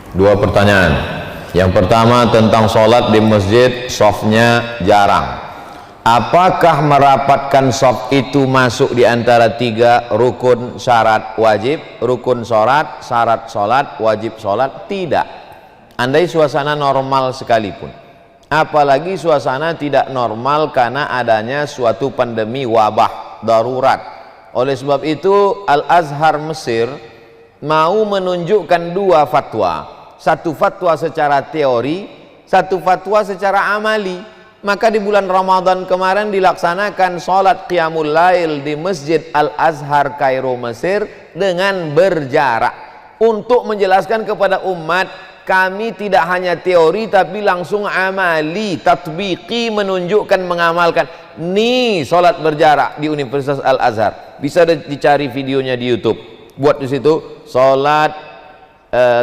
Dua pertanyaan. Yang pertama tentang sholat di masjid, shofnya jarang. Apakah merapatkan shaf itu masuk di antara tiga rukun syarat wajib? Rukun sholat, syarat sholat, wajib sholat? Tidak. Andai suasana normal sekalipun, apalagi suasana tidak normal karena adanya suatu pandemi wabah darurat. Oleh sebab itu Al-Azhar Mesir mau menunjukkan dua fatwa, satu fatwa secara teori, satu fatwa secara amali. Maka di bulan Ramadan kemarin dilaksanakan sholat Qiyamul Lail di Masjid Al-Azhar Kairo Mesir dengan berjarak, untuk menjelaskan kepada umat, kami tidak hanya teori tapi langsung amali, tatbiki, menunjukkan, mengamalkan. Nih sholat berjarak di Universitas Al-Azhar, bisa dicari videonya di YouTube. Buat di situ sholat,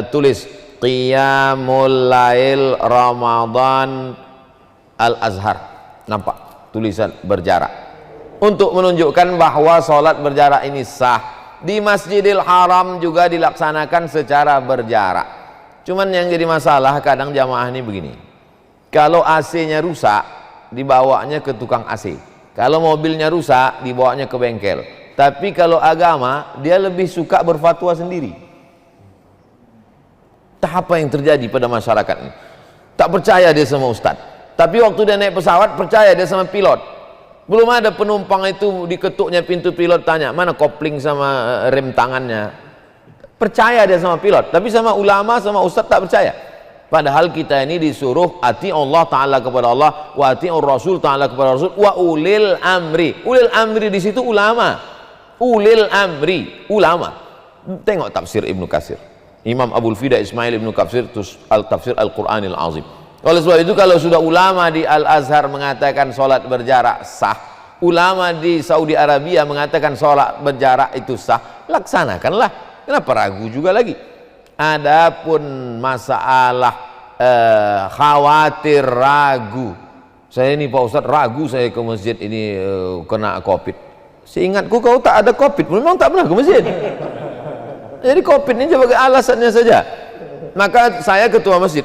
tulis Qiyamul Lail Ramadan Al-Azhar, nampak tulisan berjarak, untuk menunjukkan bahwa sholat berjarak ini sah. Di Masjidil Haram juga dilaksanakan secara berjarak. Cuman yang jadi masalah kadang jamaah ini begini, kalau AC-nya rusak dibawanya ke tukang AC, kalau mobilnya rusak dibawanya ke bengkel. Tapi kalau agama dia lebih suka berfatwa sendiri. Apa yang terjadi pada masyarakat ini? Tak percaya dia sama ustadz, tapi waktu dia naik pesawat percaya dia sama pilot. Belum ada penumpang itu diketuknya pintu pilot, tanya mana kopling sama rem tangannya. Percaya dia sama pilot, tapi sama ulama, sama ustadz tak percaya. Padahal kita ini disuruh ati Allah Ta'ala kepada Allah, wa ati'ur Rasul Ta'ala kepada Rasul, wa ulil amri. Ulil amri di situ ulama. Ulil amri, ulama. Tengok tafsir Ibnu Katsir, Imam Abul Fida Ismail Ibnu Katsir, Tafsir Al-Quranil Azim. Oleh sebab itu kalau sudah ulama di Al-Azhar mengatakan sholat berjarak sah, ulama di Saudi Arabia mengatakan sholat berjarak itu sah, laksanakanlah. Kenapa ragu juga lagi? Adapun masalah khawatir, ragu, saya ini Pak Ustadz ragu saya ke masjid ini kena COVID. Seingatku kau tak ada COVID, memang tak pernah ke masjid. Jadi COVID ini sebagai alasannya saja. Maka saya ketua masjid,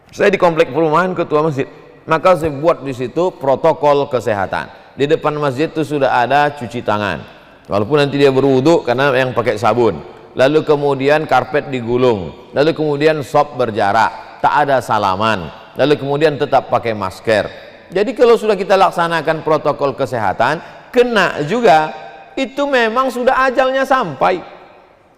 saya di komplek perumahan ketua masjid, maka saya buat di situ protokol kesehatan. Di depan masjid itu sudah ada cuci tangan, walaupun nanti dia berwudu karena yang pakai sabun. Lalu kemudian karpet digulung, lalu kemudian sop berjarak, tak ada salaman, lalu kemudian tetap pakai masker. Jadi kalau sudah kita laksanakan protokol kesehatan, kena juga, itu memang sudah ajalnya sampai.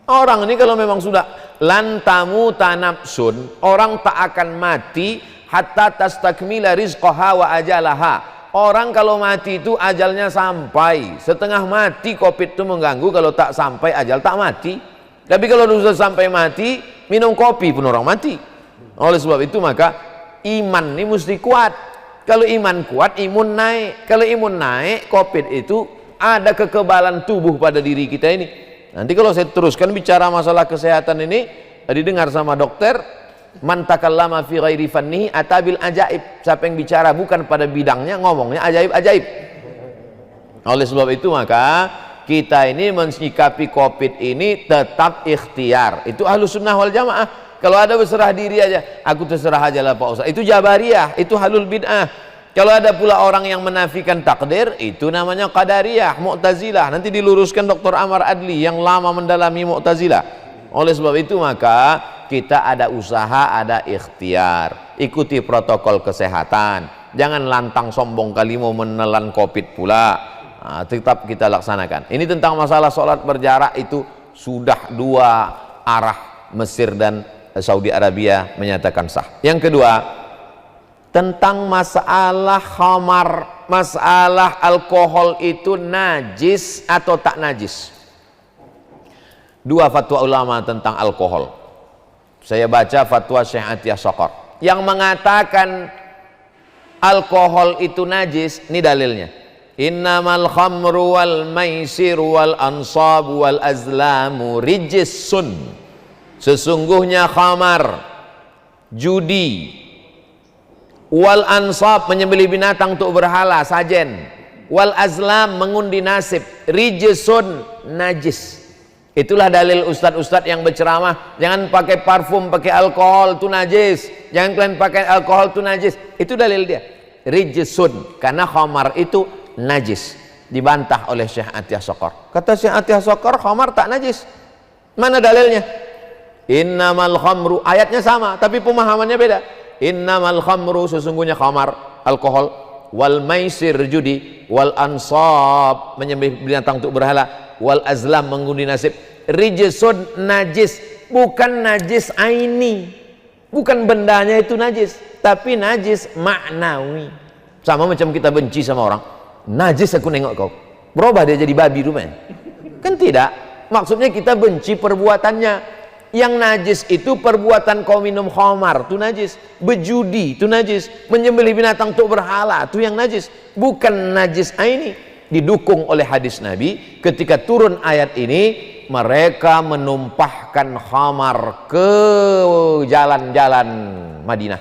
Orang ini kalau memang sudah lantamu tanapsun, orang tak akan mati hatta tastakmila rizqaha wa ajalaha. Orang kalau mati itu ajalnya sampai. Setengah mati COVID itu mengganggu, kalau tak sampai ajal tak mati. Tapi kalau sudah sampai mati, minum kopi pun orang mati. Oleh sebab itu maka iman ini mesti kuat. Kalau iman kuat, imun naik. Kalau imun naik, COVID itu ada kekebalan tubuh pada diri kita ini. Nanti kalau saya teruskan bicara masalah kesehatan ini, didengar sama dokter, man takallama fi ghairi fannihi atabil ajaib. Siapa yang bicara bukan pada bidangnya, ngomongnya ajaib-ajaib. Oleh sebab itu maka kita ini mensikapi COVID ini tetap ikhtiar. Itu Ahlus Sunnah wal Jamaah. Kalau ada berserah diri aja, aku terserah aja lah Pak Ustaz, itu Jabariyah, itu halul bid'ah. Kalau ada pula orang yang menafikan takdir, itu namanya Qadariyah, Mu'tazilah. Nanti diluruskan Dr. Amar Adli yang lama mendalami Mu'tazilah. Oleh sebab itu maka kita ada usaha, ada ikhtiar. Ikuti protokol kesehatan. Jangan lantang sombong kali mau menelan COVID pula. Nah, tetap kita laksanakan. Ini tentang masalah sholat berjarak, itu sudah dua arah, Mesir dan Saudi Arabia menyatakan sah. Yang kedua, tentang masalah khamar, masalah alkohol itu najis atau tak najis. Dua fatwa ulama tentang alkohol. Saya baca fatwa Syekh Atiyah Shaqar yang mengatakan alkohol itu najis. Ini dalilnya, innamal khamru wal maisir wal ansab wal azlamu rijsun. Sesungguhnya khamar, judi, wal ansab menyembelih binatang untuk berhala, sajen, wal azlam mengundi nasib, rijsun najis. Itulah dalil ustadz-ustadz yang berceramah, jangan pakai parfum, pakai alkohol, itu najis. Jangan kalian pakai alkohol, itu najis. Itu dalil dia. Rijsun, karena khamar itu najis. Dibantah oleh Syekh Atiyah Sokor. Kata Syekh Atiyah Sokor, khamar tak najis. Mana dalilnya? Innamal khamru, ayatnya sama, tapi pemahamannya beda. Innamal khamru, sesungguhnya khamar, alkohol, wal maisir, judi, wal ansab, menyembelih binatang untuk berhala, wal azlam, mengundi nasib, rijsun, najis, bukan najis aini, bukan bendanya itu najis, tapi najis maknawi. Sama macam kita benci sama orang, najis aku nengok kau, berubah dia jadi babi rumahnya, kan tidak. Maksudnya kita benci perbuatannya. Yang najis itu perbuatan kau minum khamar, itu najis. Berjudi, itu najis. Menyembelih binatang untuk berhala, itu yang najis. Bukan najis aini. Didukung oleh hadis Nabi, ketika turun ayat ini, mereka menumpahkan khamar ke jalan-jalan Madinah.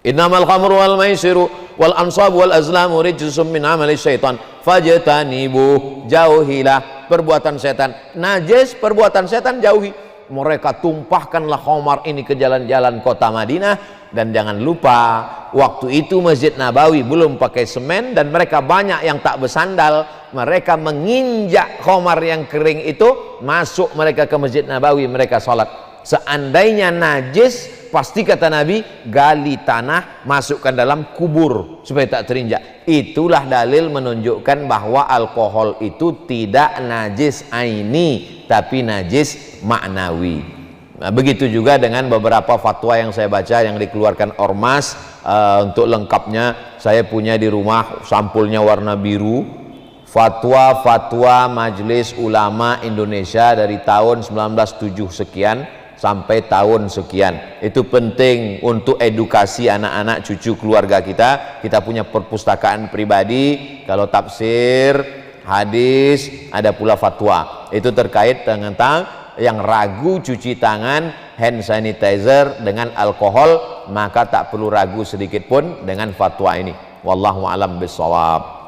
Innamal khamru wal maisiru wal ansab wal azlamu rijsum min amali syaitan fajtanibu, jauhilah perbuatan setan. Najis, perbuatan setan, jauhi. Mereka tumpahkanlah khamar ini ke jalan-jalan kota Madinah. Dan jangan lupa, waktu itu Masjid Nabawi belum pakai semen, dan mereka banyak yang tak bersandal. Mereka menginjak khamar yang kering itu, masuk mereka ke Masjid Nabawi, mereka sholat. Seandainya najis, pasti kata Nabi, gali tanah, masukkan dalam kubur supaya tak terinjak. Itulah dalil menunjukkan bahwa alkohol itu tidak najis aini, tapi najis maknawi. Nah, begitu juga dengan beberapa fatwa yang saya baca yang dikeluarkan ormas. Untuk lengkapnya saya punya di rumah, sampulnya warna biru. Fatwa Majelis Ulama Indonesia dari tahun 1907 sekian sampai tahun sekian. Itu penting untuk edukasi anak-anak cucu keluarga kita. Kita punya perpustakaan pribadi, kalau tafsir, hadis, ada pula fatwa. Itu terkait dengan yang ragu cuci tangan hand sanitizer dengan alkohol, maka tak perlu ragu sedikit pun dengan fatwa ini. Wallahu a'lam bishawab.